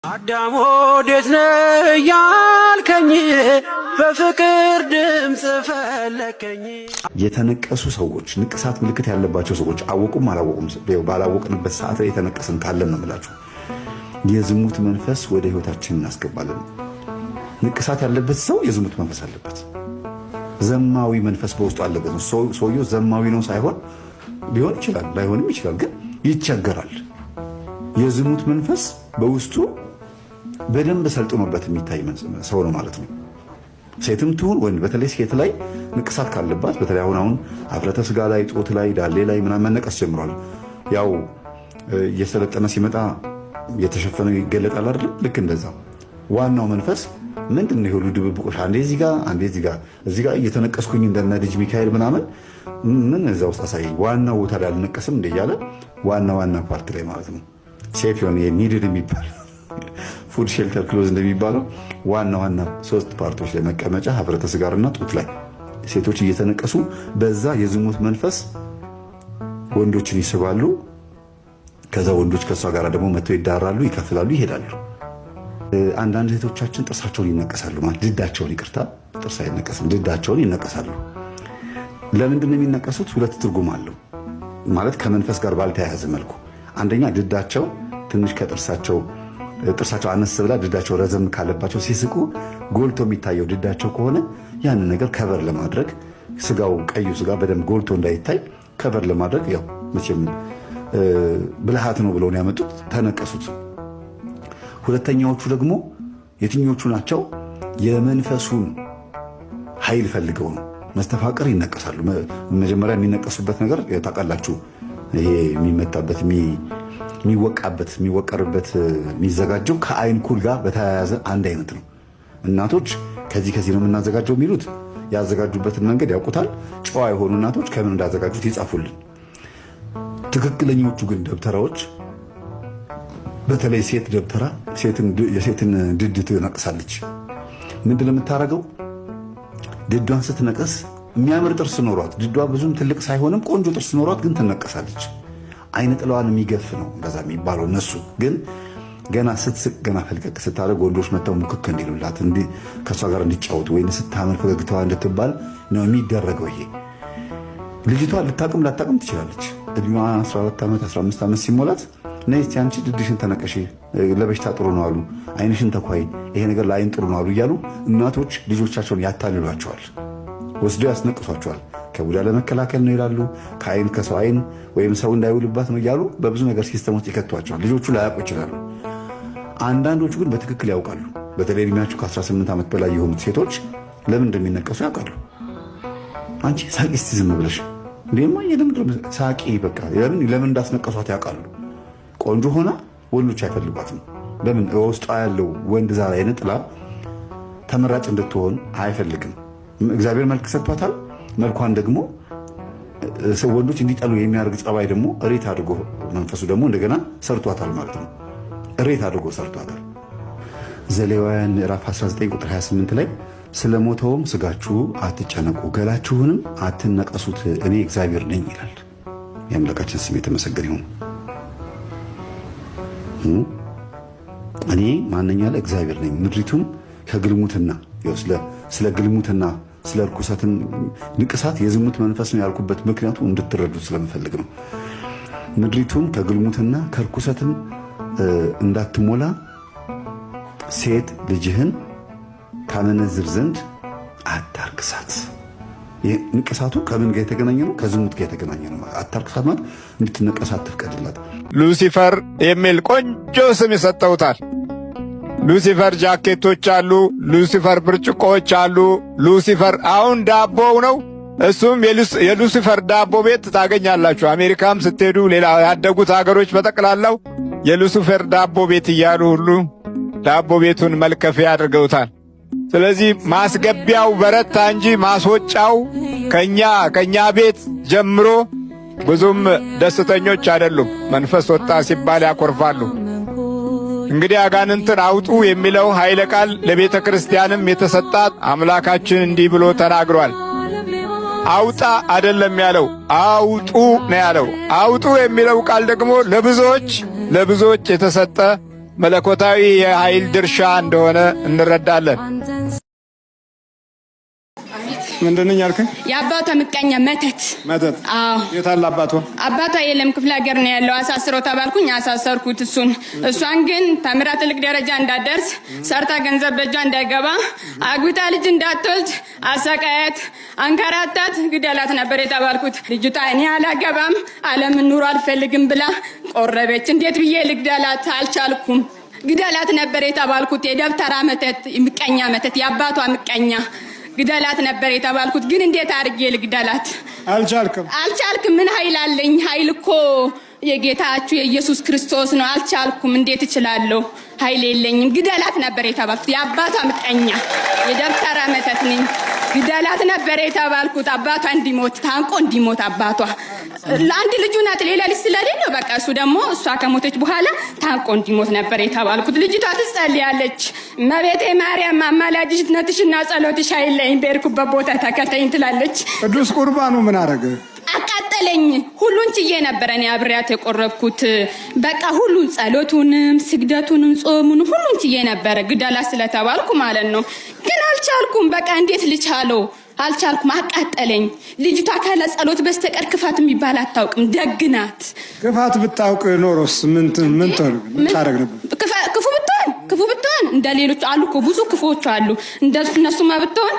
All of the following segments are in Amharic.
አዳም ወዴት ነህ ያልከኝ በፍቅር ድምጽ ፈለከኝ። የተነቀሱ ሰዎች ንቅሳት ምልክት ያለባቸው ሰዎች አወቁም አላወቁም ባላወቅንበት ሰዓት ላይ የተነቀስን ካለን ነው የምላችሁ የዝሙት መንፈስ ወደ ህይወታችን እናስገባለን። ንቅሳት ያለበት ሰው የዝሙት መንፈስ አለበት። ዘማዊ መንፈስ በውስጡ አለበት። ሰውየው ዘማዊ ነው ሳይሆን ሊሆን ይችላል ላይሆንም ይችላል፣ ግን ይቸገራል። የዝሙት መንፈስ በውስጡ በደንብ ሰልጥኖበት የሚታይ ሰው ነው ማለት ነው። ሴትም ትሁን ወንድ፣ በተለይ ሴት ላይ ንቅሳት ካለባት በተለይ አሁን አፍረተ ስጋ ላይ፣ ጦት ላይ፣ ዳሌ ላይ ምናምን መነቀስ ጀምሯል። ያው እየሰለጠነ ሲመጣ የተሸፈነ ይገለጣል አይደል? ልክ እንደዛ ዋናው መንፈስ ምንድነው? ይሁሉ ድብብቆሽ አንዴ እዚህ ጋር አንዴ እዚህ ጋር እየተነቀስኩኝ እንደነ ልጅ ሚካኤል ምናምን ምን እዛ ውስጥ አሳይ። ዋናው ቦታ ላይ አልነቀስም እንደ እያለ ዋና ፓርት ላይ ማለት ነው ሴፍ የሆነ ኒድድ የሚባል ፉድ ሼልተር ክሎዝ እንደሚባለው ዋና ሶስት ፓርቶች ላይ መቀመጫ፣ ህብረተ ስጋርና ጡት ላይ ሴቶች እየተነቀሱ በዛ የዝሙት መንፈስ ወንዶችን ይስባሉ። ከዛ ወንዶች ከሷ ጋር ደግሞ መተው ይዳራሉ፣ ይከፍላሉ፣ ይሄዳሉ። አንዳንድ ሴቶቻችን ጥርሳቸውን ይነቀሳሉ። ማለት ድዳቸውን፣ ይቅርታ ጥርስ አይነቀስም፣ ድዳቸውን ይነቀሳሉ። ለምንድን ነው የሚነቀሱት? ሁለት ትርጉም አለው። ማለት ከመንፈስ ጋር ባልተያያዘ መልኩ አንደኛ ድዳቸው ትንሽ ከጥርሳቸው አነስ ብላ ድዳቸው ረዘም ካለባቸው ሲስቁ ጎልቶ የሚታየው ድዳቸው ከሆነ ያንን ነገር ከበር ለማድረግ ስጋው ቀዩ ስጋ በደንብ ጎልቶ እንዳይታይ ከበር ለማድረግ ያው መቼም ብልሃት ነው ብለው ያመጡት ተነቀሱት። ሁለተኛዎቹ ደግሞ የትኞቹ ናቸው? የመንፈሱን ኃይል ፈልገው ነው። መስተፋቅር ይነቀሳሉ። መጀመሪያ የሚነቀሱበት ነገር ታውቃላችሁ፣ ይሄ የሚመታበት የሚወቃበት የሚወቀርበት የሚዘጋጀው ከአይን ኩል ጋር በተያያዘ አንድ አይነት ነው። እናቶች ከዚህ ነው የምናዘጋጀው የሚሉት ያዘጋጁበትን መንገድ ያውቁታል። ጨዋ የሆኑ እናቶች ከምን እንዳዘጋጁት ይጻፉልን። ትክክለኞቹ ግን ደብተራዎች፣ በተለይ ሴት ደብተራ የሴትን ድድ ትነቅሳለች። ምንድን ነው የምታደርገው? ድዷን ስትነቀስ የሚያምር ጥርስ ኖሯት፣ ድዷ ብዙም ትልቅ ሳይሆንም ቆንጆ ጥርስ ኖሯት ግን ትነቀሳለች። አይነ ጥላዋን የሚገፍ ነው እንደዛ የሚባለው። እነሱ ግን ገና ስትስቅ ገና ፈልቀቅ ስታደርግ ወንዶች መጥተው ሙክክ እንዲሉላት ከእሷ ጋር እንዲጫወቱ ወይ ስታምር ፈገግታዋ እንድትባል ነው የሚደረገው። ይሄ ልጅቷ ልታቅም ላታቅም ትችላለች። እድሜዋ 14 ዓመት 15 ዓመት ሲሞላት ነይ እስቲ አንቺ ድድሽን ተነቀሽ፣ ለበሽታ ጥሩ ነው አሉ፣ አይንሽን ተኳይ፣ ይሄ ነገር ለአይን ጥሩ ነው አሉ እያሉ እናቶች ልጆቻቸውን ያታልሏቸዋል፣ ወስደው ያስነቅሷቸዋል። ከቡዳ ለመከላከል ነው ይላሉ። ከአይን ከሰው አይን ወይም ሰው እንዳይውልባት ነው እያሉ በብዙ ነገር ሲስተም ውስጥ ይከቷቸዋል። ልጆቹ ላያውቁ ይችላሉ። አንዳንዶቹ ግን በትክክል ያውቃሉ። በተለይ እድሜያቸው ከ18 ዓመት በላይ የሆኑት ሴቶች ለምን እንደሚነቀሱ ያውቃሉ። አንቺ ሳቂ እስቲ ዝም ብለሽ እንደማ ሳቂ በቃ ለምን እንዳስነቀሷት ያውቃሉ። ቆንጆ ሆና ወንዶች አይፈልጓትም። ለምን? ውስጧ ያለው ወንድ ዛር አይነ ጥላ ተመራጭ እንድትሆን አይፈልግም። እግዚአብሔር መልክ ሰጥቷታል። መልኳን ደግሞ ወንዶች እንዲጠሉ የሚያደርግ ጸባይ ደግሞ እሬት አድርጎ መንፈሱ ደግሞ እንደገና ሰርቷታል ማለት ነው። እሬት አድርጎ ሰርቷታል። ዘሌዋውያን ምዕራፍ 19 ቁጥር 28 ላይ ስለሞተውም ስጋችሁ አትጨነቁ፣ ገላችሁንም አትነቀሱት፣ እኔ እግዚአብሔር ነኝ ይላል። የአምላካችን ስም የተመሰገነ ይሁን። እኔ ማንኛ ላይ እግዚአብሔር ነኝ። ምድሪቱን ከግልሙትና ስለ ግልሙትና ስለ ርኩሰትን ንቅሳት የዝሙት መንፈስ ነው ያልኩበት ምክንያቱ እንድትረዱት ስለምፈልግ ነው። ምድሪቱን ከግልሙትና ከርኩሰትም እንዳትሞላ ሴት ልጅህን ካመነዝር ዘንድ አታርክሳት። ንቅሳቱ ከምን ጋር የተገናኘ ነው? ከዝሙት ጋር የተገናኘ ነው። አታርክሳት ማለት እንድትነቀስ አትፍቀድላት። ሉሲፈር የሚል ቆንጆ ስም ይሰጠውታል። ሉሲፈር ጃኬቶች አሉ፣ ሉሲፈር ብርጭቆዎች አሉ። ሉሲፈር አሁን ዳቦው ነው። እሱም የሉሲፈር ዳቦ ቤት ታገኛላችሁ። አሜሪካም ስትሄዱ፣ ሌላ ያደጉት ሀገሮች በጠቅላላው የሉሲፈር ዳቦ ቤት እያሉ ሁሉ ዳቦ ቤቱን መልከፊያ አድርገውታል። ስለዚህ ማስገቢያው በረታ እንጂ ማስወጫው ከኛ ቤት ጀምሮ ብዙም ደስተኞች አይደሉም። መንፈስ ወጣ ሲባል ያኮርፋሉ። እንግዲህ አጋንንትን አውጡ የሚለው ኃይለ ቃል ለቤተ ክርስቲያንም የተሰጣት አምላካችን እንዲህ ብሎ ተናግሯል። አውጣ አይደለም ያለው፣ አውጡ ነው ያለው። አውጡ የሚለው ቃል ደግሞ ለብዙዎች የተሰጠ መለኮታዊ የኃይል ድርሻ እንደሆነ እንረዳለን። ምንድነው ያልከኝ? የአባቷ ምቀኛ መተት። አዎ። የታለ አባቷ? አባቷ የለም ክፍለ ሀገር ነው ያለው። አሳስሮ ተባልኩኝ፣ አሳሰርኩት እሱን። እሷን ግን ተምራ ትልቅ ደረጃ እንዳደርስ፣ ሰርታ ገንዘብ በእጇ እንዳይገባ፣ አግብታ ልጅ እንዳትወልድ አሰቃያት፣ አንከራታት፣ ግደላት ነበር የተባልኩት። ልጅቷ እኔ አላገባም ዓለምን ኑሮ አልፈልግም ብላ ቆረበች። እንዴት ብዬ ልግደላት? አልቻልኩም። ግደላት ነበር የተባልኩት። የደብተራ መተት፣ ምቀኛ መተት፣ የአባቷ ምቀኛ ግደላት ነበር የተባልኩት። ግን እንዴት አድርጌ ልግደላት? አልቻልክም። ምን ኃይል አለኝ? ኃይል እኮ የጌታችሁ የኢየሱስ ክርስቶስ ነው። አልቻልኩም። እንዴት እችላለሁ? ኃይል የለኝም። ግደላት ነበር የተባልኩት። የአባቷ ምቀኛ የደብተራ መተት ነኝ። ግደላት ነበር የተባልኩት። አባቷ እንዲሞት ታንቆ እንዲሞት አባቷ ለአንድ ልጁ ናት፣ ሌላ ልጅ ስለሌለው በቃ እሱ ደግሞ እሷ ከሞተች በኋላ ታንቆ እንዲሞት ነበር የተባልኩት። ልጅቷ ትጸልያለች። እመቤቴ ማርያም አማላጅነትሽና ጸሎትሽ አይለኝ፣ በሄድኩበት ቦታ ተከተኝ ትላለች። ቅዱስ ቁርባኑ ምን አረገ? አቃጠለኝ። ሁሉን ችዬ ነበር እኔ አብሬያት የቆረብኩት። በቃ ሁሉን ጸሎቱንም ስግደቱንም ጾሙንም ሁሉን ችዬ ነበር፣ ግደላት ስለተባልኩ ማለት ነው። ግን አልቻልኩም። በቃ እንዴት ልቻለው? አልቻልኩም። አቃጠለኝ። ልጅቷ ካለ ጸሎት በስተቀር ክፋት የሚባል አታውቅም። ደግናት። ክፋት ብታውቅ ኖሮስ ምን ታረግ ነበር? ክፉ ብትሆን እንደ ሌሎች አሉ እኮ ብዙ ክፉዎች አሉ። እነሱማ ብትሆን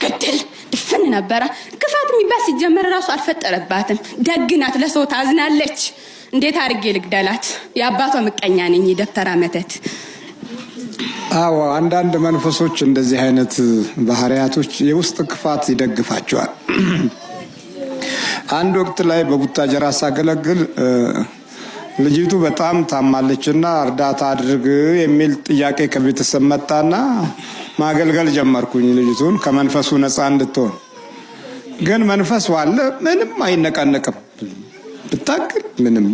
ግድል ድፍን ነበረ። ክፋት የሚባል ሲጀመር ራሱ አልፈጠረባትም። ደግናት፣ ለሰው ታዝናለች። እንዴት አድርጌ ልግደላት? የአባቷ ምቀኛ ነኝ። የደብተራ መተት። አዎ፣ አንዳንድ መንፈሶች እንደዚህ አይነት ባህሪያቶች የውስጥ ክፋት ይደግፋቸዋል። አንድ ወቅት ላይ በቡታጀራ ሳገለግል ልጅቱ በጣም ታማለችና እርዳታ አድርግ የሚል ጥያቄ ከቤተሰብ መጣና ማገልገል ጀመርኩኝ። ልጅቱን ከመንፈሱ ነፃ እንድትሆን። ግን መንፈሱ አለ፣ ምንም አይነቃነቅም። ብታክል ምንም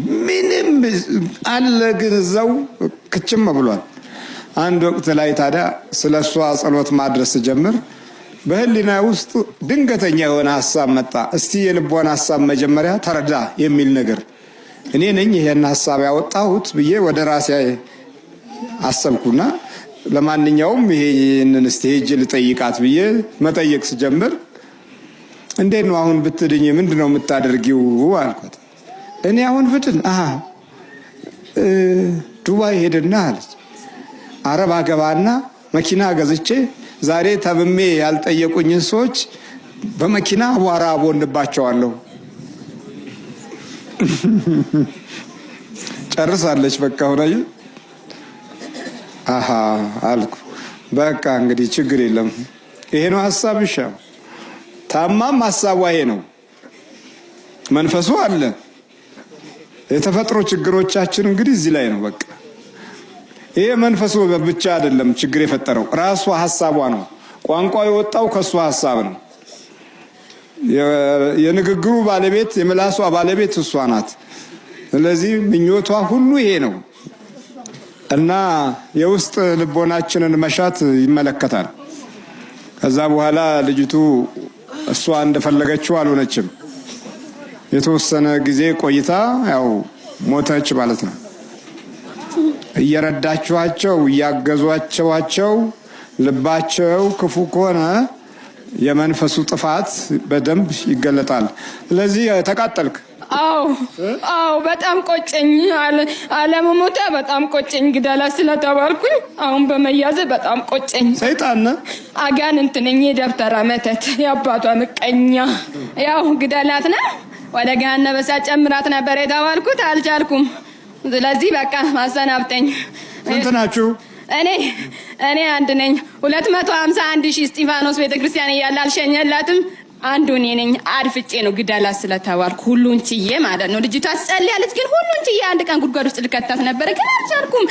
አለ፣ ግን እዛው ክችም ብሏል። አንድ ወቅት ላይ ታዲያ ስለሷ ጸሎት ማድረስ ጀምር። በህሊና ውስጥ ድንገተኛ የሆነ ሐሳብ መጣ። እስቲ የልቧን ሐሳብ መጀመሪያ ተረዳ የሚል ነገር። እኔ ነኝ ይሄን ሐሳብ ያወጣሁት ብዬ ወደ ራሴ አሰብኩና ለማንኛውም ይሄንን እስቲ ሄጄ ልጠይቃት ብዬ መጠየቅ ስጀምር እንዴት ነው አሁን ብትድኝ ምንድነው የምታደርጊው አልኳት። እኔ አሁን ብድን ዱባይ ሄድና አለች አረብ አገባና መኪና ገዝቼ ዛሬ ተብሜ ያልጠየቁኝን ሰዎች በመኪና አቧራ አቦንባቸዋለሁ። ጨርሳለች። በቃ ሆነኝ አልኩ። በቃ እንግዲህ ችግር የለም ይሄ ነው ሐሳብሽ። ታማም ሐሳቧ ይሄ ነው። መንፈሱ አለ። የተፈጥሮ ችግሮቻችን እንግዲህ እዚህ ላይ ነው። በቃ ይሄ መንፈሱ ብቻ አይደለም ችግር የፈጠረው፣ ራሷ ሐሳቧ ነው። ቋንቋው የወጣው ከሷ ሐሳብ ነው። የንግግሩ ባለቤት የምላሷ ባለቤት እሷ ናት። ስለዚህ ምኞቷ ሁሉ ይሄ ነው እና የውስጥ ልቦናችንን መሻት ይመለከታል። ከዛ በኋላ ልጅቱ እሷ እንደፈለገችው አልሆነችም። የተወሰነ ጊዜ ቆይታ ያው ሞተች ማለት ነው። እየረዳችኋቸው እያገዟቸው ልባቸው ክፉ ከሆነ የመንፈሱ ጥፋት በደንብ ይገለጣል። ስለዚህ ተቃጠልክ? አዎ በጣም ቆጨኝ። አለመሞታ በጣም ቆጨኝ። ግደላት ስለተባልኩኝ አሁን በመያዝ በጣም ቆጨኝ። ሰይጣን አጋንንት ነኝ። የደብተራ መተት የአባቷ ምቀኛ። ያው ግደላት ነው ወደ ገሃነመ እሳት ጨምራት ነበር የተባልኩት። አልቻልኩም። ስለዚህ በቃ ማሰናብተኝ። ስንት ናችሁ? እኔ አንድ ነኝ። 251,000 እስጢፋኖስ ቤተክርስቲያን እያለ አልሸኘላትም። አንዱ እኔ ነኝ። አድፍጬ ነው ግደላት ስለተባልኩ ሁሉን ችዬ ማለት ነው። ልጅቷ ትጸልያለች፣ ግን ሁሉን ችዬ አንድ ቀን ጉድጓድ ውስጥ ልከታት ነበር፣ ግን አልቻልኩም።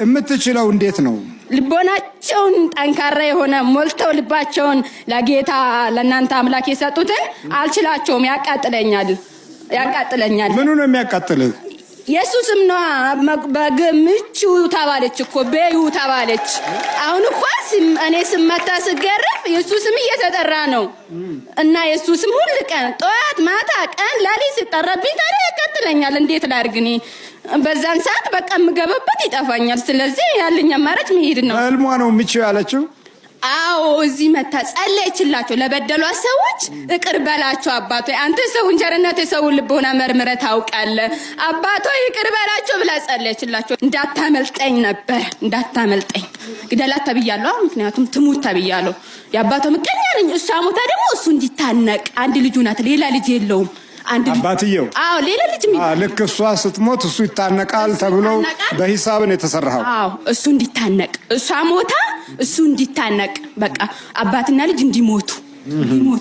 የምትችለው እንዴት ነው? ልቦናቸውን ጠንካራ የሆነ ሞልተው ልባቸውን ለጌታ ለእናንተ አምላክ የሰጡትን አልችላቸውም። ያቃጥለኛል። ምኑ ነው የሚያቃጥልህ? ኢየሱስም ነው በግምቹ ተባለች እኮ በዩ ተባለች። አሁን እኮ እኔ ስመታ ስገረፍ ኢየሱስም እየተጠራ ነው እና ኢየሱስም ሁሉ ቀን ጧት ማታ ቀን ላሊት ሲጠራብኝ ታዲያ ይከተለኛል። እንዴት ላድርግ እኔ በዛን ሰዓት በቃ የምገባበት ይጠፋኛል። ስለዚህ ያለኝ አማራጭ መሄድ ነው። ህልሟ ነው ምቺው ያለችው። አዎ እዚህ መታ ጸለየችላቸው። ለበደሏት ሰዎች ይቅር በላቸው አባቶ፣ አንተ ሰውን ቸርነት የሰውን ልቦና መርምረህ ታውቃለህ፣ አባቶ ይቅር በላቸው ብላ ጸለየችላቸው። እንዳታመልጠኝ ነበር እንዳታመልጠኝ፣ ግደላት ተብያለሁ። ምክንያቱም ትሙት ተብያለሁ። የአባቶ ምቀኛ ነኝ። እሷ ሞታ ደግሞ እሱ እንዲታነቅ፣ አንድ ልጅ ናት፣ ሌላ ልጅ የለውም። አንድ አባትየው አዎ ሌላ ልጅ ልክ እሷ ስትሞት እሱ ይታነቃል ተብሎ በሂሳብ ነው የተሰራው። አዎ እሱ እንዲታነቅ፣ እሷ ሞታ እሱ እንዲታነቅ፣ በቃ አባትና ልጅ እንዲሞቱ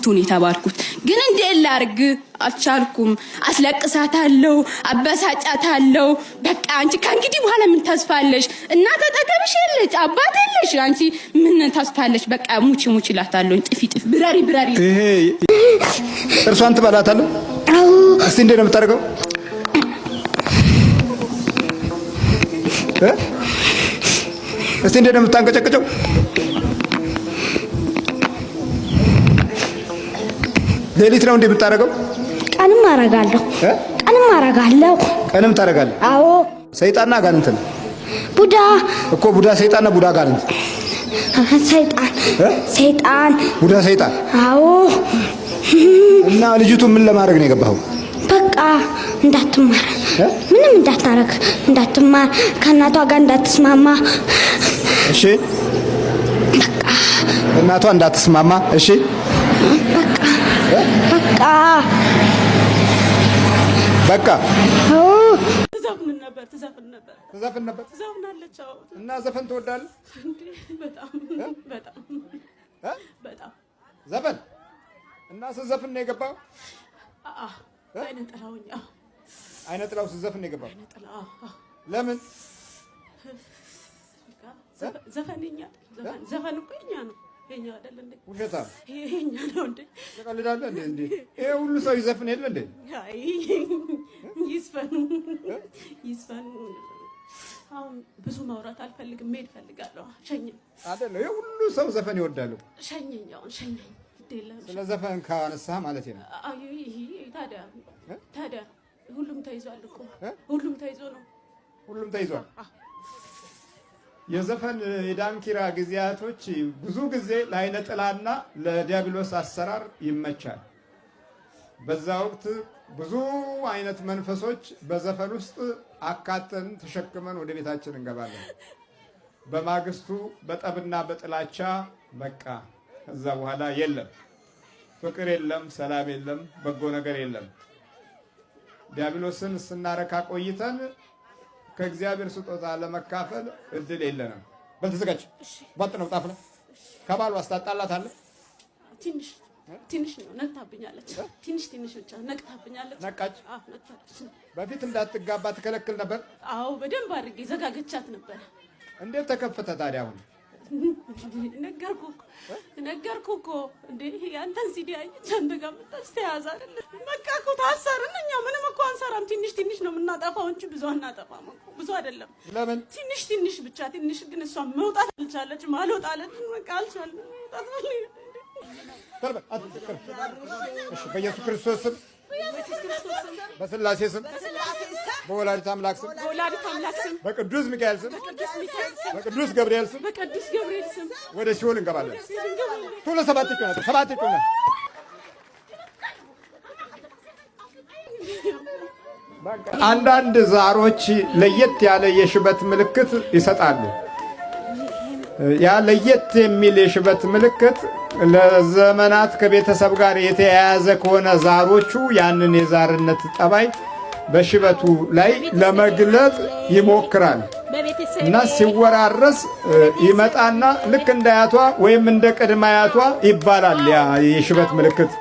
ነው የተባልኩት። ግን እንዴት ላድርግ አልቻልኩም። አስለቅሳታለሁ፣ አበሳጫታለሁ። በቃ አንቺ ከእንግዲህ በኋላ ምን ተስፋለሽ? እናት አጠገብሽ የለሽ፣ አባት የለሽ፣ አንቺ ምን ተስፋለሽ? በቃ ሙቺ እላታለሁ። ጥፊ ብረሪ ይሄ እርሷን ትበላታለህ? እስቲ እንዴት ነው የምታደርገው? እስቲ እንዴት ነው የምታንቀጨቅጨው? ሌሊት ነው እንዴ የምታደርገው? ቀንም አረጋለሁ። ቀንም ታደርጋለህ? አዎ። ሰይጣንና አጋንንት ነው። ቡዳ እኮ ቡዳ ሰይጣንና ቡዳ አጋንንት። ሰይጣን ቡዳ ሰይጣን። አዎ። እና ልጅቱ ምን ለማድረግ ነው የገባኸው? በቃ እንዳትማር፣ ምንም እንዳታረግ፣ እንዳትማር፣ ከእናቷ ጋር እንዳትስማማ። እሺ በቃ እናቷ እንዳትስማማ። እሺ በቃ ትዘፍን ነበር። ትዘፍናለች። እና ዘፈን ትወዳለህ? በጣም ዘፈን እና ስትዘፍን ነው የገባው? አይነ ጥላው ስትዘፍን ነው የገባው? ለምን? ዘፈን እኮ የኛ ነው። የኛ አይደል እንዴ? ውሸታ የኛ ነው እንዴ? ተቀልዳለህ እንዴ? ይሄ ሁሉ ሰው ይዘፍን የለ እንዴ? ይስፈኑ። አሁን ብዙ ማውራት አልፈልግም፣ መሄድ ፈልጋለሁ። ሸኘኝ አይደል? ይሄ ሁሉ ሰው ዘፈን ይወዳሉ። ሸኘኝ ስለ ዘፈን ካነሳህ ማለት ነው። ታዲያ ሁሉም ተይዟል እኮ። ሁሉም ተይዞ ነው። ሁሉም ተይዟል። የዘፈን የዳንኪራ ጊዜያቶች ብዙ ጊዜ ለአይነ ጥላና ለዲያብሎስ አሰራር ይመቻል። በዛ ወቅት ብዙ አይነት መንፈሶች በዘፈን ውስጥ አካተን ተሸክመን ወደ ቤታችን እንገባለን። በማግስቱ በጠብና በጥላቻ በቃ ከዛ በኋላ የለም ፍቅር፣ የለም ሰላም፣ የለም በጎ ነገር የለም። ዲያብሎስን ስናረካ ቆይተን ከእግዚአብሔር ስጦታ ለመካፈል እድል የለንም። በልተዘጋጅ ባጥ ነው ጣፍ ነው ከባሉ አስታጣላታለህ። ትንሽ ነው ነቅታብኛለች። ትንሽ ብቻ ነቅታብኛለች። ነቃች። በፊት እንዳትጋባ ትከለክል ነበር? አዎ በደንብ አድርጌ ዘጋግቻት ነበር። እንዴት ተከፈተ ታዲያ? አሁን ነገርኩ እኮ እንዴ ያንተን ሲዲ አይቼ አንተ ጋር ተያዘ አይደል? በቃ እኮ ታሰርን። እኛ ምንም እኮ አንሰራም። ትንሽ ነው የምናጠፋው እንጂ ብዙ አናጠፋም እኮ። ብዙ አይደለም። ለምን? ትንሽ ብቻ ግን እሷ መውጣት አልቻለችም። አልወጣለች። በቃ አልቻለም። በኢየሱስ ክርስቶስ ስም፣ በስላሴ ስም፣ በወላዲተ አምላክ ስም፣ በቅዱስ ሚካኤል ስም፣ በቅዱስ ገብርኤል ስም ወደ ሲኦል እንገባለን። ቶሎ 7 ይጮህ። አንዳንድ ዛሮች ለየት ያለ የሽበት ምልክት ይሰጣሉ። ያ ለየት የሚል የሽበት ምልክት ለዘመናት ከቤተሰብ ጋር የተያያዘ ከሆነ ዛሮቹ ያንን የዛርነት ጠባይ በሽበቱ ላይ ለመግለጥ ይሞክራል እና ሲወራረስ ይመጣና ልክ እንደ አያቷ ወይም እንደ ቅድመ አያቷ ይባላል ያ የሽበት ምልክት።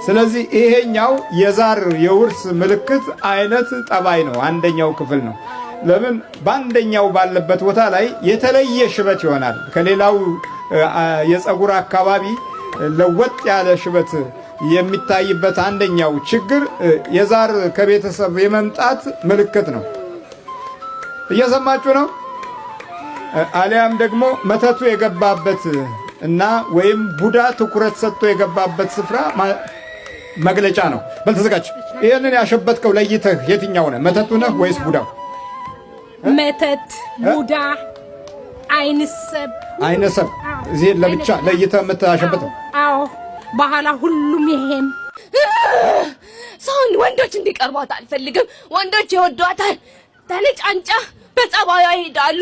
ስለዚህ ይሄኛው የዛር የውርስ ምልክት አይነት ጠባይ ነው። አንደኛው ክፍል ነው። ለምን በአንደኛው ባለበት ቦታ ላይ የተለየ ሽበት ይሆናል። ከሌላው የፀጉር አካባቢ ለወጥ ያለ ሽበት የሚታይበት አንደኛው ችግር የዛር ከቤተሰብ የመምጣት ምልክት ነው። እየሰማችሁ ነው። አሊያም ደግሞ መተቱ የገባበት እና ወይም ቡዳ ትኩረት ሰጥቶ የገባበት ስፍራ መግለጫ ነው። በልተዘጋጅ ይሄንን ያሸበትከው ለይተህ የትኛው ነህ? መተቱ ነህ ወይስ ቡዳው? መተት፣ ቡዳ፣ አይንሰብ እዚህ ለብቻ ለይተህ የምታሸበተው? አዎ፣ በኋላ ሁሉም ይሄን ሰውን ወንዶች እንዲቀርቧት አልፈልግም። ወንዶች ይወዷታል። ተነጫንጫ በጸባዩ ይሄዳሉ።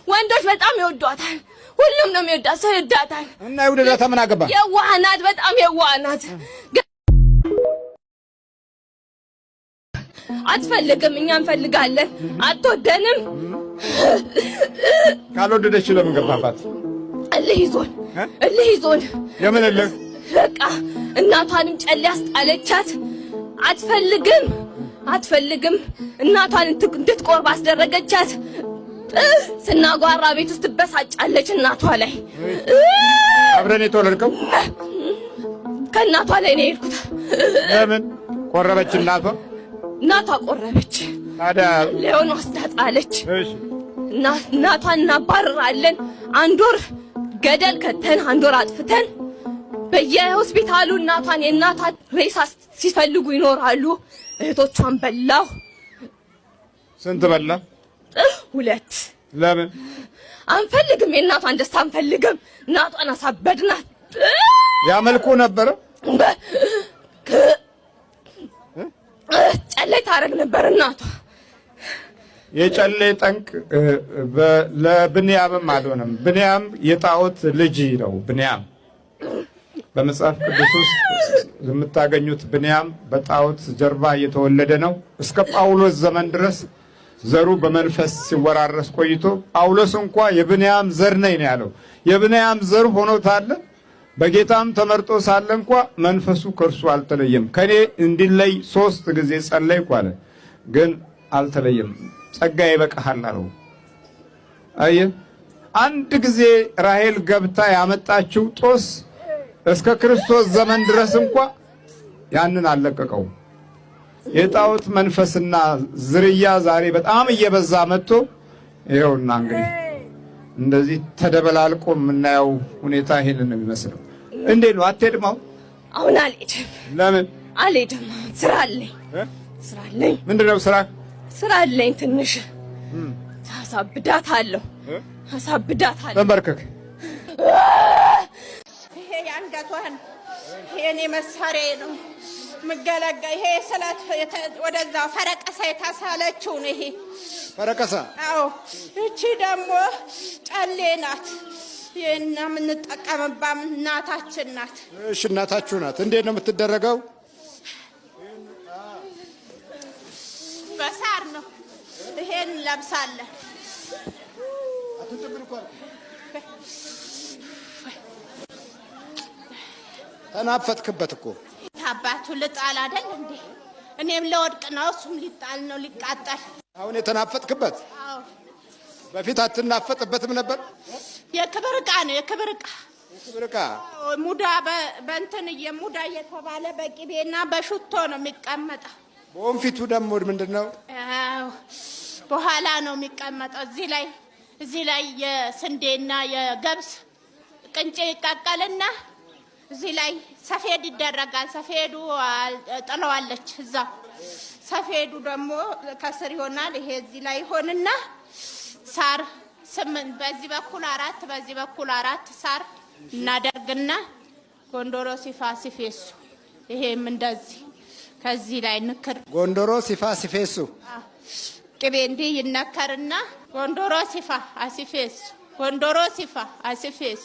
ወንዶች በጣም ይወዷታል። ሁሉም ነው የሚወዳት። ሰው ይወዳታል እና ይወደዳታ ምን አገባ? የዋህ ናት፣ በጣም የዋህ ናት። አትፈልግም፣ እኛ እንፈልጋለን። አትወደንም። ካልወደደች ለምን ገባባት? እልህ ይዞን የምን እልህ? በቃ እናቷንም ጨሌ አስጣለቻት። አትፈልግም። እናቷን እንድትቆርብ አስደረገቻት። ስናጓራ ቤት ውስጥ ትበሳጫለች እናቷ ላይ። አብረን የተወለድከው ከእናቷ ላይ ነው የሄድኩት። ለምን ቆረበች? እናቷ ቆረበች። ታዲያ ሌዮን ወስዳ ጣለች። እሺ፣ እናቷን እናባረራለን። አንድ ወር ገደል ከተን፣ አንድ ወር አጥፍተን በየሆስፒታሉ እናቷን የእናቷን ሬሳ ሲፈልጉ ይኖራሉ። እህቶቿን በላው። ስንት በላ? 2። ለምን? አንፈልግም፣ የእናቷን ደስታ አንፈልግም። እናቷን አሳበድናት። ያመልኩ ነበረ። ጨሌ ታረግ ነበር እናቷ። የጨሌ ጠንቅ ለብንያምም አልሆነም። ብንያም የጣዖት ልጅ ነው። ብንያም በመጽሐፍ ቅዱስ ውስጥ የምታገኙት ብንያም በጣዖት ጀርባ እየተወለደ ነው። እስከ ጳውሎስ ዘመን ድረስ ዘሩ በመንፈስ ሲወራረስ ቆይቶ ጳውሎስ እንኳ የብንያም ዘር ነኝ ነው ያለው። የብንያም ዘር ሆኖ ታለ በጌታም ተመርጦ ሳለ እንኳ መንፈሱ ከእርሱ አልተለየም። ከኔ እንዲለይ 3 ጊዜ ጸለይኩ አለ፣ ግን አልተለየም። ጸጋ ይበቃሃል አለው። አየህ፣ አንድ ጊዜ ራሔል ገብታ ያመጣችው ጦስ እስከ ክርስቶስ ዘመን ድረስ እንኳ ያንን አለቀቀው። የጣዖት መንፈስና ዝርያ ዛሬ በጣም እየበዛ መጥቶ ይኸውና እንግዲህ እንደዚህ ተደበላልቆ የምናየው ሁኔታ ይሄንን ነው የሚመስለው። እንዴት ነው? አትሄድም? አሁን አልሄድም። ለምን አልሄድም? ስራ አለኝ። ምንድን ነው ስራ? ስራ አለኝ። ትንሽ አሳብዳታለሁ። ተንበርከክ። ይሄ የአንገቷን የኔ መሳሪያ ነው ምገለጋ። ይሄ ስለት ወደዛ ፈረቀሳ የታሳለችው ነው። ይሄ ፈረቀሳ? አዎ። እቺ ደግሞ ጨሌ ናት። የና የምንጠቀምባት እናታችን ናት። እሺ፣ እናታችሁ ናት። እንዴት ነው የምትደረገው? በሳር ነው። ይሄን ለብሳለን። ተናፈጥክበት እኮ። አባቱ ልጣል አይደል እንዴ? እኔም ለወድቅ ነው፣ እሱም ሊጣል ነው፣ ሊቃጠል። አሁን የተናፈጥክበት? አዎ። በፊት አትናፈጥበትም ነበር? የክብር ዕቃ ነው፣ የክብር ዕቃ። ሙዳ በእንትን ሙዳ እየተባለ በቂቤና በሽቶ ነው የሚቀመጠው። በወንፊቱ ደግሞ ምንድን ነው? በኋላ ነው የሚቀመጠው። እዚህ ላይ የስንዴና የገብስ ቅንጬ ይቃቀልና እዚህ ላይ ሰፌድ ይደረጋል። ሰፌዱ ጥለዋለች እዛ። ሰፌዱ ደግሞ ከስር ይሆናል። ይሄ እዚህ ላይ ይሆንና ሳር 8 በዚህ በኩል 4 በዚህ በኩል 4 ሳር እናደርግና ጎንዶሮ ሲፋ ሲፌሱ። ይሄም እንደዚህ ከዚህ ላይ ንክር ጎንዶሮ ሲፋ ሲፌሱ። ቅቤ እንዲህ ይነከርና ጎንዶሮ ሲፋ አሲፌሱ፣ ጎንዶሮ ሲፋ አሲፌሱ፣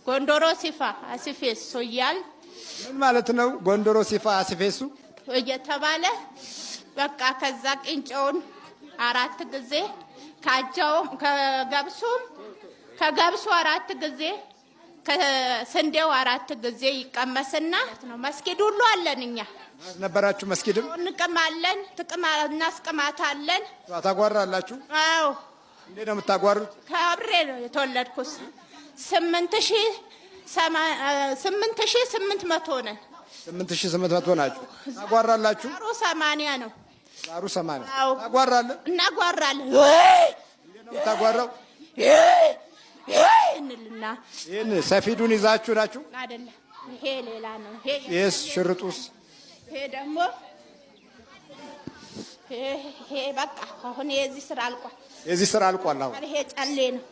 ጎንዶሮ ሲፋ አሲፌሱ እያል ምን ማለት ነው? ጎንዶሮ ሲፋ አሲፌሱ እየተባለ በቃ ከዛ ቅንጨውን 4 ጊዜ ካጃውም ከገብሱ 4 ጊዜ ከስንዴው 4 ጊዜ ይቀመስና ነው። መስጊድ ሁሉ አለን እኛ ነበራችሁ። መስጊድም እንቀማለን፣ እናስቀማታለን። ታጓራላችሁ? አዎ። እንዴት ነው የምታጓሩት? ከአብሬ ነው የተወለድኩት። 8800 ነን። 8800 ናችሁ። ታጓራላችሁ? ዛሩ 80 ነው። ዛሩ 80 ታጓራለን። እናጓራለን። ታጓራው እንልና ይሄን ሰፊዱን ይዛችሁ ናችሁ አይደለም። ይሄ ሌላ ነው። ይሄስ ሽርጡስ? ይሄ ደግሞ ይሄ በቃ አሁን የዚህ ስራ አልቋል። የዚህ ስራ አልቋል። አሁን ይሄ ጨሌ ነው።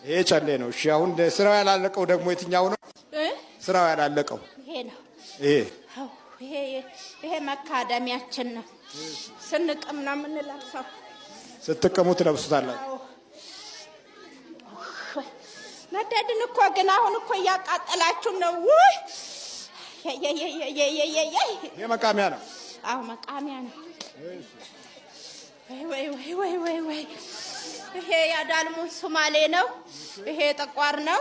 ይሄ ጨሌ ነው። እሺ አሁን ስራው ያላለቀው ደግሞ የትኛው ነው? ስራው ያላለቀው ይሄ ነው። ይሄ መካደሚያችን ነው። ስንቅም ነው የምንለብሰው። ስትቀሙ ትለብሱታላችሁ። መደድን እኮ ግን አሁን እኮ እያቃጠላችሁ ነው። ውይ ይሄ መቃሚያ ነው። አዎ መቃሚያ ነው። ወይ ይሄ ያዳልሙ ሶማሌ ነው። ይሄ ጠቋር ነው።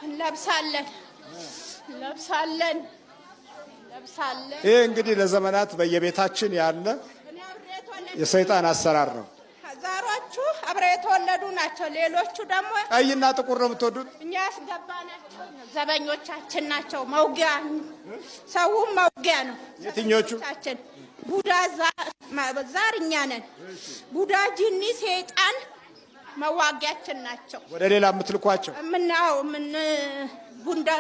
እንለብሳለን። ይሄ እንግዲህ ለዘመናት በየቤታችን ያለ የሰይጣን አሰራር ነው። ዛሮቹ አብረው የተወለዱ ናቸው። ሌሎቹ ደግሞ ቀይና ጥቁር ነው የምትወዱት። እኛ ያስገባናቸው ዘበኞቻችን ናቸው። መውጊያ ሰውም መውጊያ ነው። የትኞቹ? ቡዳ ዛር እኛ ነን። ቡዳ ጂኒ ሰይጣን መዋጊያችን ናቸው። ወደ ሌላ የምትልኳቸው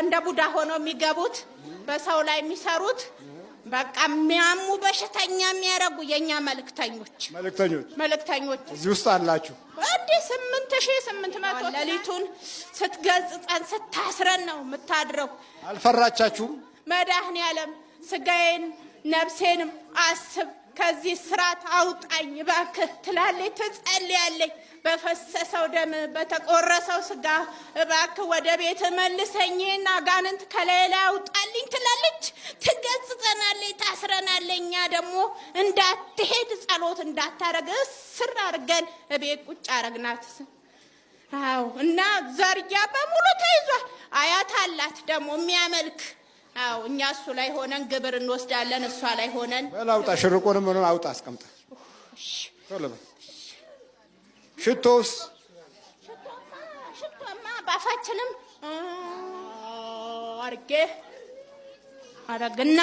እንደ ቡዳ ሆነው የሚገቡት በሰው ላይ የሚሰሩት በቃ የሚያሙ በሽተኛ የሚያረጉ የኛ መልእክተኞች እዚህ ውስጥ አላችሁ። እንዴ 8800 ሌሊቱን ስትገጽጸን ስታስረን ነው የምታድረው። አልፈራቻችሁም? መድኃኔዓለም ስጋዬን ነፍሴንም አስብ ከዚህ ስራት አውጣኝ እባክህ ትላለች፣ ትጸልያለች። በፈሰሰው ደም በተቆረሰው ስጋ እባክህ ወደ ቤት መልሰኝና አጋንንት ከሌላ አውጣልኝ ትላለች። ትገጽጸናለች፣ ታስረናለች። እኛ ደግሞ እንዳትሄድ ጸሎት እንዳታረግ ስር አድርገን እቤት ቁጭ አረግናት። አዎ እና ዘርያ በሙሉ ተይዟል። አያት አላት ደግሞ የሚያመልክ። አዎ እኛ እሱ ላይ ሆነን ግብር እንወስዳለን፣ እሷ ላይ ሆነን በላውጣ ሽርቆንም ምን አውጣ አስቀምጣ ቶሎ ሽቶስ ሽቶማ ባፋችንም አረግና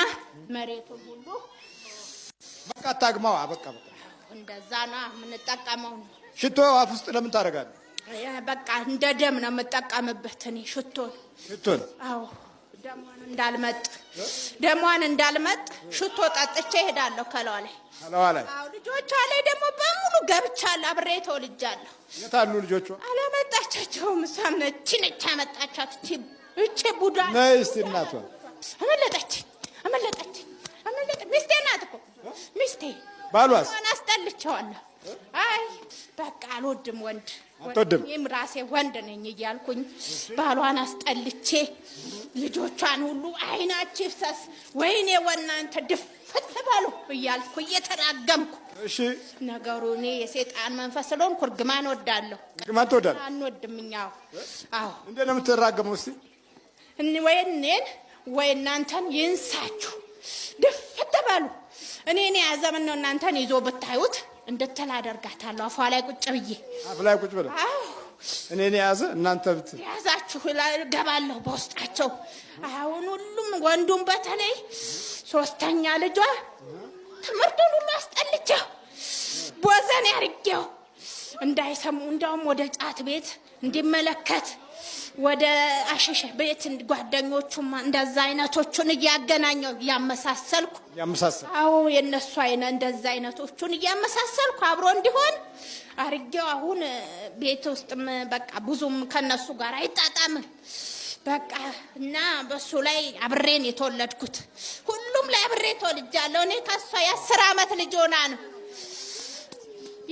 መሬቱን ሁሉ በቃ ታግማው በቃ እንደዛ ነው የምንጠቀመው። ሽቶ አፍ ውስጥ ለምን ታደርጋለህ? በቃ እንደ ደም ነው የምጠቀምበት እኔ ሽቶን። አዎ ደሟን እንዳልመጥ ሽቶ ጠጥቼ እሄዳለሁ ከለዋ ላይ። አዎ ልጆቿ ላይ ደግሞ በሙሉ ገብቻለሁ። አብሬ ተወልጃለሁ። የት አሉ ልጆቿ? አላመጣቻቸውም። እሷም ነች ያመጣቻት። እቺ ቡዳ ነይ እስቲ እናቷ አመለጠች። ሚስቴ ናት እኮ ሚስቴ። ባሏስ? አስጠልቼዋለሁ። አይ በቃ አልወድም ወንድ አትወድም? እኔም ራሴ ወንድ ነኝ እያልኩኝ ባሏን አስጠልቼ ልጆቿን ሁሉ አይናችሁ ይፍሰስ ወይኔ ወናንተ ድፍት በሉ እያልኩ እየተራገምኩ። እሺ ነገሩ እኔ የሰይጣን መንፈስ ስለሆንኩ እርግማን ወዳለሁ። እርግማን ትወዳለህ? አንወድም እኛው። አዎ እንዴት ነው የምትራገመው? እስቲ ወይ እኔን ወይ እናንተን ይንሳችሁ ድፍት በሉ። እኔ ያዘምን ነው እናንተን ይዞ ብታዩት እንድትል አደርጋታለሁ። አፏ ላይ ቁጭ ብዬ አፍ ላይ ቁጭ ብለህ እኔን ያዘ እናንተ ያዛችሁ ገባለሁ በውስጣቸው። አሁን ሁሉም ወንዱም በተለይ ሶስተኛ ልጇ ትምህርቱን ሁሉ አስጠልቼው ቦዘን ያርጌው እንዳይሰሙ እንደውም ወደ ጫት ቤት እንዲመለከት ወደ አሽሽ ቤት ጓደኞቹም እንደዛ አይነቶቹን እያገናኘው እያመሳሰልኩ አዎ የነሱ እንደዛ አይነቶቹን እያመሳሰልኩ አብሮ እንዲሆን አርጌው። አሁን ቤት ውስጥም በቃ ብዙም ከነሱ ጋር አይጣጣምም በቃ እና በሱ ላይ አብሬን የተወለድኩት ሁሉም ላይ አብሬ ተወልጃለሁ። እኔ ከሷ የ10 ዓመት ልጅ ሆና ነው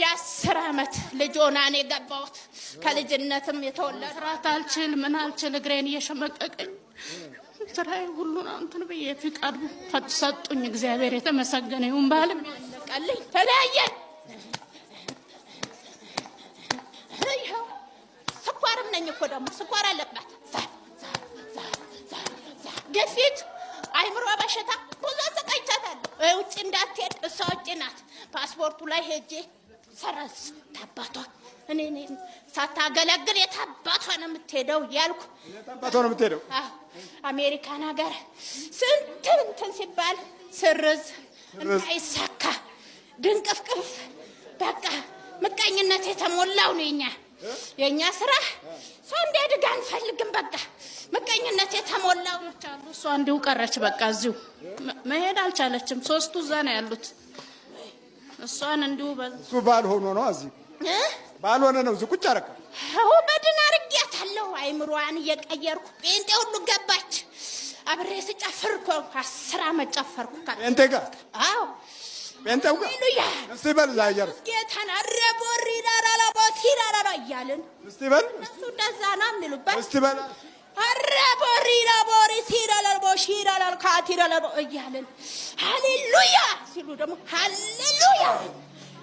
የ10 ዓመት ልጅ ሆና ነው የገባሁት። ከልጅነትም የተወለድኩ ስራት አልችል ምን አልችል እግሬን እየሸመቀቀኝ ስራዬ ሁሉ ነው እንትን ብዬ ፍቃድ ሰጡኝ። እግዚአብሔር የተመሰገነ ይሁን። ባልም ያለቀልኝ ተለያየን። ስኳርም ነኝ እኮ ደግሞ ስኳር አለባት፣ ግፊት፣ አይምሮ በሽታ ብዙ አሰቃይቻታለሁ። ውጭ እንዳትሄድ እሷ ውጭ ናት። ፓስፖርቱ ላይ ሄጄ ሰረዝ ታባቷ እኔ ሳታገለግል የታባቷ ነው የምትሄደው እያልኩ የታባቷ ነው የምትሄደው። አሜሪካን ሀገር ስንት እንትን ሲባል ስርዝ እንዳይሳካ ድንቅፍቅፍ በቃ ምቀኝነት የተሞላው ነው የኛ ስራ። ሰው እንዲያድግ አንፈልግም። በቃ ምቀኝነት የተሞላው ነው። እሷ እንዲሁ ቀረች። በቃ እዚሁ መሄድ አልቻለችም። ሶስቱ እዛ ነው ያሉት። እሷን እንዲሁ እሱ ባል ሆኖ ነው እዚህ ባል ሆነ ነው እዚህ ቁጭ አደረገ። አዎ በድን አርጊያታለሁ። አይምሮዋን እየቀየርኩ ጴንጤ ሁሉ ገባች። አብሬ ስጨፍር እኮ 10 ዓመት ጨፈርኩ። ጴንጤ ጋር አዎ ጴንጤው ጋር እስቲ በል ዛየር ጌታን አረቦሪ ዳራላቦት ይራራ እያልን እስቲ በል እሱ እንደዛ ነው የሚሉበት። እስቲ በል አረቦሪ ዳቦሪ ሲራላቦ ሲራላል ካቲራላቦ እያልን ሃሌሉያ ሲሉ ደግሞ ሃሌሉያ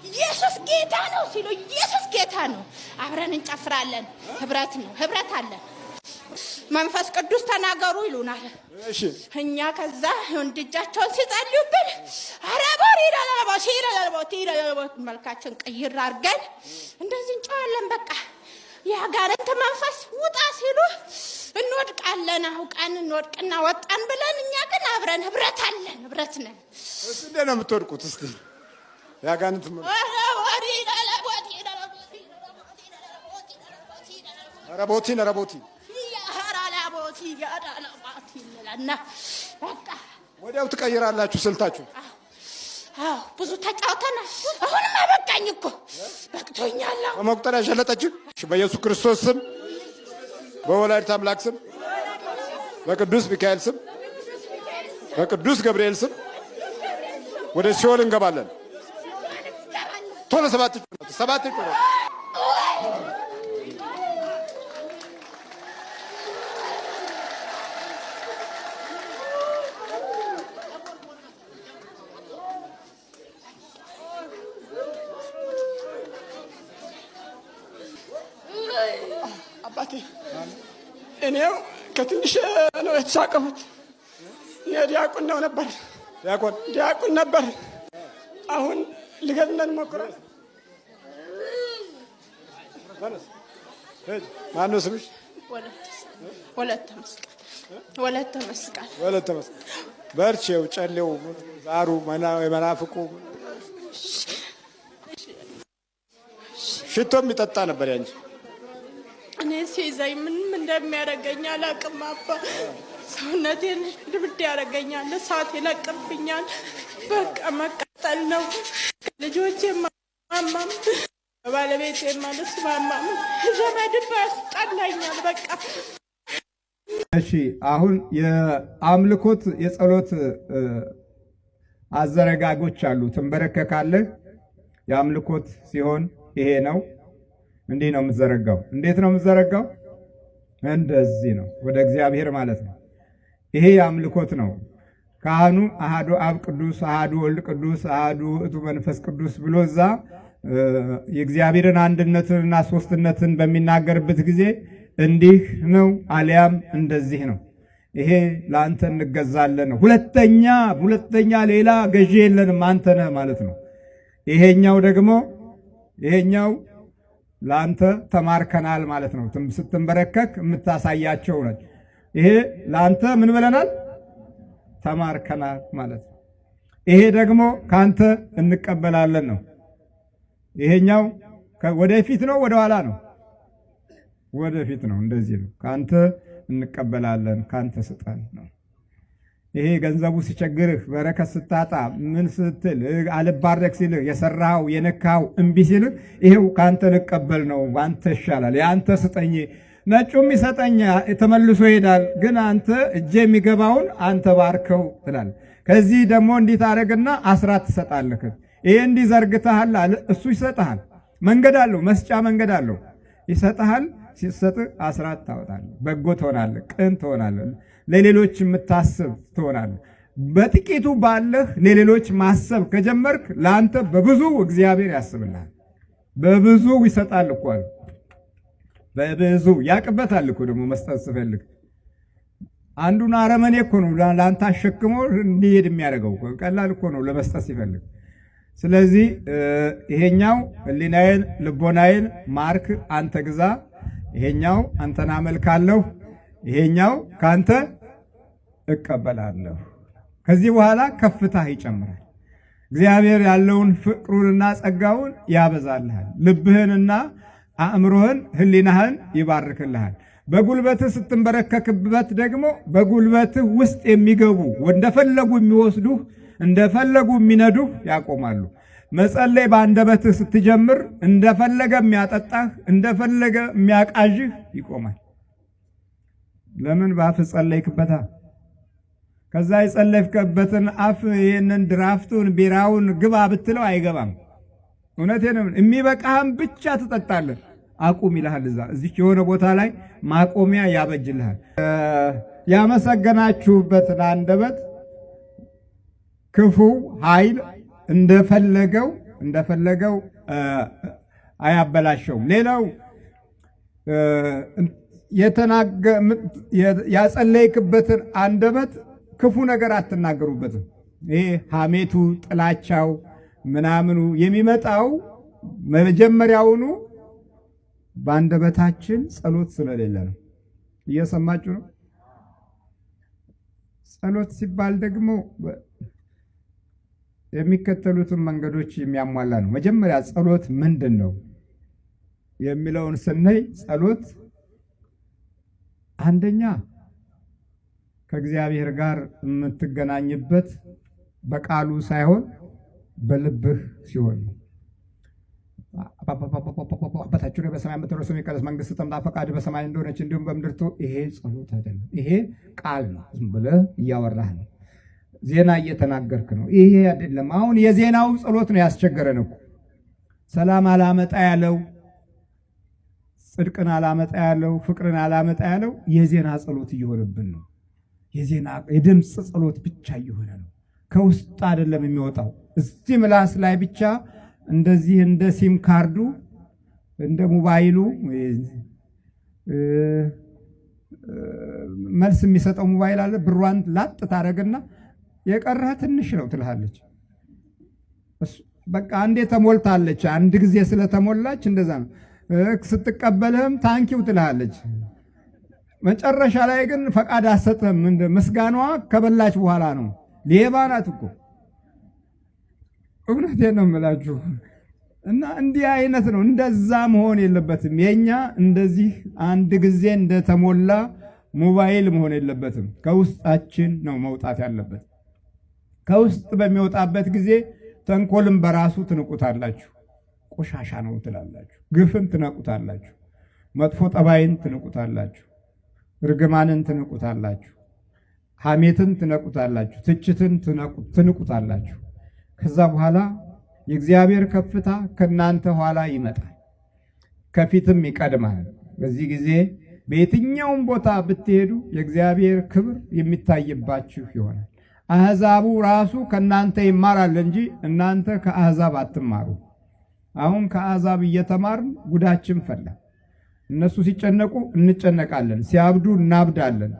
ኢየሱስ ጌታ ነው ሲሉ ኢየሱስ ጌታ ነው። አብረን እንጨፍራለን። ህብረት ነው፣ ህብረት አለ። መንፈስ ቅዱስ ተናገሩ ይሉናል። እሺ እኛ ከዛ ወንድጃቸውን ሲጸልዩብን አረቦሪ ዳራላቦ ሲራላቦ ቲራላቦ መልካችን ቀይር አድርገን እንደዚህ እንጨዋለን። በቃ ያጋንንት መንፈስ ውጣ ሲሉ እንወድቃለን። አውቀን እንወድቅና ወጣን ብለን እኛ ግን አብረን ህብረት አለን፣ ህብረት ነን። እሱ እንዴት ነው የምትወድቁት? እስቲ ያጋንንት ወዲያው ትቀይራላችሁ ስልታችሁ። አዎ ብዙ ተጫውተናል። አሁንም አበቃኝ እኮ በቅቶኛል። በመቁጠሪያ ሸለጠችው። በኢየሱስ ክርስቶስ ስም፣ በወላዲተ አምላክ ስም፣ በቅዱስ ሚካኤል ስም፣ በቅዱስ ገብርኤል ስም ወደ ሲኦል እንገባለን። ቶሎ 7 አባቴ እኔው ከትንሽ ነው የተሳቀፉት። ዲያቆን ነው ነበር። ዲያቆን ነበር። አሁን ልገድለን ሞክሯል። ማነው ስምሽ? ወለተ መስቀል። በርቼው ጨሌው ዛሩ መናፍቁ ሽቶ የሚጠጣ ነበር ያንቺ። እኔ ሲይዘኝ ምንም እንደሚያደርገኝ አላውቅም። አባ ሰውነቴን ድብድ ያደርገኛል፣ እሳት ይለቅብኛል። በቃ መቃጠል ነው። ልጆቼ ማማም ባለቤቴ ማለት ማማም ዘመድም ያስጠላኛል። በቃ እሺ፣ አሁን የአምልኮት የጸሎት አዘረጋጎች አሉ። ትንበረከካለህ። የአምልኮት ሲሆን ይሄ ነው። እንዲህ ነው የምትዘረጋው። እንዴት ነው የምትዘረጋው? እንደዚህ ነው፣ ወደ እግዚአብሔር ማለት ነው። ይሄ የአምልኮት ነው። ካህኑ አሃዱ አብ ቅዱስ፣ አሃዱ ወልድ ቅዱስ፣ አሃዱ ውእቱ መንፈስ ቅዱስ ብሎ እዛ የእግዚአብሔርን አንድነትንና ሶስትነትን በሚናገርበት ጊዜ እንዲህ ነው አሊያም እንደዚህ ነው። ይሄ ለአንተ እንገዛለን ነው። ሁለተኛ ሌላ ገዢ የለንም አንተ ነህ ማለት ነው። ይሄኛው ደግሞ ለአንተ ተማርከናል ማለት ነው። ስትንበረከክ የምታሳያቸው ነች። ይሄ ለአንተ ምን ብለናል? ተማርከናል ማለት ነው። ይሄ ደግሞ ካንተ እንቀበላለን ነው። ይሄኛው ወደፊት ነው ወደኋላ ነው? ወደፊት ነው። እንደዚህ ነው። ካንተ እንቀበላለን፣ ካንተ ስጠን ነው። ይሄ ገንዘቡ ሲቸግርህ፣ በረከት ስታጣ፣ ምን ስትል አልባረክ ሲልህ፣ የሰራው የነካው እምቢ ሲልህ፣ ይሄው ካንተ ልቀበል ነው፣ አንተ ይሻላል፣ የአንተ ስጠኝ። ነጩም ይሰጠኛ ተመልሶ ይሄዳል፣ ግን አንተ እጄ የሚገባውን አንተ ባርከው ትላል። ከዚህ ደግሞ እንዲህ ታደርግና አስራት ትሰጣለህ። ይሄ እንዲህ ዘርግተሃል አለ፣ እሱ ይሰጥሃል። መንገድ አለው፣ መስጫ መንገድ አለው። ይሰጥሃል። ሲሰጥ አስራት ታወጣለህ። በጎ ትሆናለህ፣ ቅን ትሆናለህ፣ ለሌሎች የምታስብ ትሆናለህ። በጥቂቱ ባለህ ለሌሎች ማሰብ ከጀመርክ ለአንተ በብዙ እግዚአብሔር ያስብልሃል። በብዙ ይሰጣል እኮ አለ። በብዙ ያቅበታል እኮ ደግሞ መስጠት ስፈልግ። አንዱን አረመኔ እኮ ነው ለአንተ አሸክሞ እንዲሄድ የሚያደርገው። ቀላል እኮ ነው ለመስጠት ሲፈልግ። ስለዚህ ይሄኛው ሕሊናዬን ልቦናዬን ማርክ፣ አንተ ግዛ። ይሄኛው አንተን አመልካለሁ፣ ይሄኛው ካንተ እቀበላለሁ። ከዚህ በኋላ ከፍታህ ይጨምራል። እግዚአብሔር ያለውን ፍቅሩንና ጸጋውን ያበዛልሃል። ልብህንና አእምሮህን ህሊናህን ይባርክልሃል። በጉልበትህ ስትንበረከክበት ደግሞ በጉልበትህ ውስጥ የሚገቡ እንደፈለጉ የሚወስዱህ እንደፈለጉ የሚነዱህ ያቆማሉ። መጸለይ በአንደበትህ ስትጀምር እንደፈለገ የሚያጠጣህ እንደፈለገ የሚያቃዥህ ይቆማል። ለምን? በአፍ ጸለይክበታ። ከዛ የጸለይክበትን አፍ ይህንን ድራፍቱን ቢራውን ግባ ብትለው አይገባም። እውነቴን ነው። የሚበቃህም ብቻ ትጠጣለህ። አቁም ይልሃል። እዚች የሆነ ቦታ ላይ ማቆሚያ ያበጅልሃል። ያመሰገናችሁበትን አንደበት ክፉ ኃይል እንደፈለገው አያበላሸውም። ሌላው ያጸለይክበትን አንደበት ክፉ ነገር አትናገሩበትም። ይሄ ሐሜቱ፣ ጥላቻው ምናምኑ የሚመጣው መጀመሪያውኑ በአንደበታችን ጸሎት ስለሌለ ነው። እየሰማችሁ ነው? ጸሎት ሲባል ደግሞ የሚከተሉትን መንገዶች የሚያሟላ ነው። መጀመሪያ ጸሎት ምንድን ነው የሚለውን ስናይ ጸሎት አንደኛ ከእግዚአብሔር ጋር የምትገናኝበት በቃሉ ሳይሆን በልብህ ሲሆን ነው። አባታችን በሰማይ የምትኖር ስምህ ይቀደስ፣ መንግስትህ ትምጣ፣ ፈቃድህ በሰማይ እንደሆነች እንዲሁም በምድር ትሁን። ይሄ ጸሎት አይደለም። ይሄ ቃል ነው። ዝም ብለህ እያወራህ ነው። ዜና እየተናገርክ ነው። ይሄ አይደለም። አሁን የዜናው ጸሎት ነው ያስቸገረን እኮ። ሰላም አላመጣ ያለው፣ ጽድቅን አላመጣ ያለው፣ ፍቅርን አላመጣ ያለው የዜና ጸሎት እየሆነብን ነው። የድምፅ ጸሎት ብቻ እየሆነ ነው። ከውስጥ አይደለም የሚወጣው። እዚህ ምላስ ላይ ብቻ እንደዚህ እንደ ሲም ካርዱ እንደ ሞባይሉ መልስ የሚሰጠው ሞባይል አለ። ብሯን ላጥ ታረግና የቀረህ ትንሽ ነው ትልሃለች። በቃ አንዴ ተሞልታለች። አንድ ጊዜ ስለተሞላች እንደዛ ነው። ስትቀበልህም ታንኪው ትልሃለች። መጨረሻ ላይ ግን ፈቃድ አሰጥህም። ምስጋናዋ ከበላች በኋላ ነው። ሌባ ናት እኮ። እውነቴን ነው የምላችሁ። እና እንዲህ አይነት ነው። እንደዛ መሆን የለበትም። የኛ እንደዚህ አንድ ጊዜ እንደተሞላ ሞባይል መሆን የለበትም። ከውስጣችን ነው መውጣት ያለበት። ከውስጥ በሚወጣበት ጊዜ ተንኮልን በራሱ ትንቁታላችሁ። ቆሻሻ ነው ትላላችሁ። ግፍን ትነቁታላችሁ። መጥፎ ጠባይን ትንቁታላችሁ። ርግማንን ትንቁታላችሁ። ሐሜትን ትነቁታላችሁ። ትችትን ትንቁታላችሁ። ከዛ በኋላ የእግዚአብሔር ከፍታ ከናንተ ኋላ ይመጣል፣ ከፊትም ይቀድማል። በዚህ ጊዜ በየትኛውም ቦታ ብትሄዱ የእግዚአብሔር ክብር የሚታይባችሁ ይሆናል። አሕዛቡ ራሱ ከናንተ ይማራል እንጂ እናንተ ከአሕዛብ አትማሩ። አሁን ከአሕዛብ እየተማርን ጉዳችን ፈላ። እነሱ ሲጨነቁ እንጨነቃለን፣ ሲያብዱ እናብዳለን፣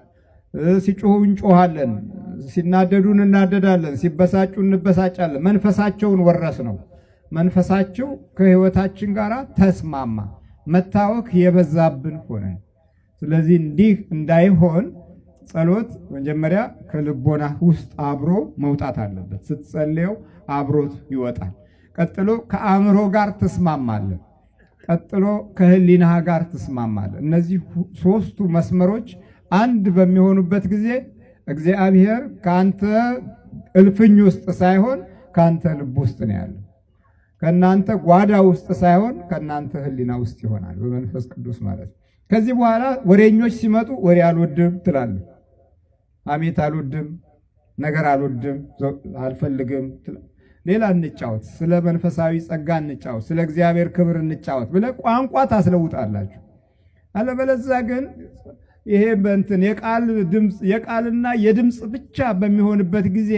ሲጮሁ እንጮሃለን፣ ሲናደዱ እናደዳለን፣ ሲበሳጩ እንበሳጫለን። መንፈሳቸውን ወረስ ነው። መንፈሳቸው ከሕይወታችን ጋር ተስማማ። መታወክ የበዛብን ሆነን። ስለዚህ እንዲህ እንዳይሆን ጸሎት መጀመሪያ ከልቦና ውስጥ አብሮ መውጣት አለበት። ስትጸልየው አብሮት ይወጣል። ቀጥሎ ከአእምሮ ጋር ትስማማለህ። ቀጥሎ ከህሊናህ ጋር ትስማማለህ። እነዚህ ሶስቱ መስመሮች አንድ በሚሆኑበት ጊዜ እግዚአብሔር ካንተ እልፍኝ ውስጥ ሳይሆን ካንተ ልብ ውስጥ ነው ያለው። ከናንተ ጓዳ ውስጥ ሳይሆን ከናንተ ህሊና ውስጥ ይሆናል፣ በመንፈስ ቅዱስ ማለት ነው። ከዚህ በኋላ ወሬኞች ሲመጡ ወሬ አልወድም ትላለህ። ሐሜት አልወድም፣ ነገር አልወድም፣ አልፈልግም። ሌላ እንጫወት፣ ስለ መንፈሳዊ ጸጋ እንጫወት፣ ስለ እግዚአብሔር ክብር እንጫወት ብለህ ቋንቋ ታስለውጣላችሁ። አለበለዚያ ግን ይሄ በእንትን የቃልና የድምፅ ብቻ በሚሆንበት ጊዜ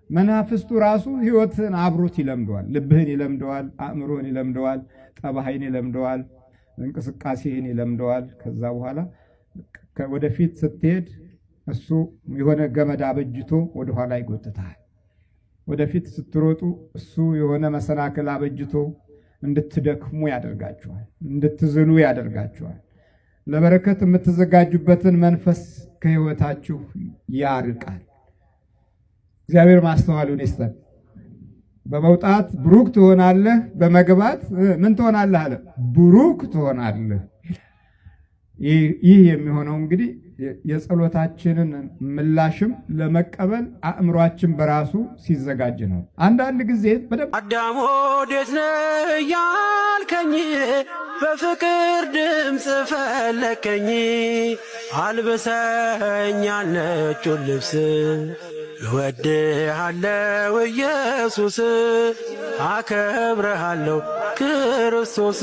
መናፍስቱ ራሱ ህይወትን አብሮት ይለምደዋል። ልብህን ይለምደዋል፣ አእምሮህን ይለምደዋል፣ ጠባይን ይለምደዋል፣ እንቅስቃሴህን ይለምደዋል። ከዛ በኋላ ወደፊት ስትሄድ እሱ የሆነ ገመድ አበጅቶ ወደኋላ ይጎትታል። ወደፊት ስትሮጡ እሱ የሆነ መሰናክል አበጅቶ እንድትደክሙ ያደርጋችኋል፣ እንድትዝሉ ያደርጋችኋል። ለበረከት የምትዘጋጁበትን መንፈስ ከህይወታችሁ ያርቃል። እግዚአብሔር ማስተዋሉን ይስጠን። በመውጣት ብሩክ ትሆናለህ፣ በመግባት ምን ትሆናለህ አለ? ብሩክ ትሆናለህ። ይህ የሚሆነው እንግዲህ የጸሎታችንን ምላሽም ለመቀበል አእምሯችን በራሱ ሲዘጋጅ ነው። አንዳንድ ጊዜ አዳም ወዴት ነህ ያልከኝ በፍቅር ድምፅ ፈለከኝ አልብሰኝ ነጩን ልብስ እወድሃለሁ ኢየሱስ አከብረሃለሁ ክርስቶስ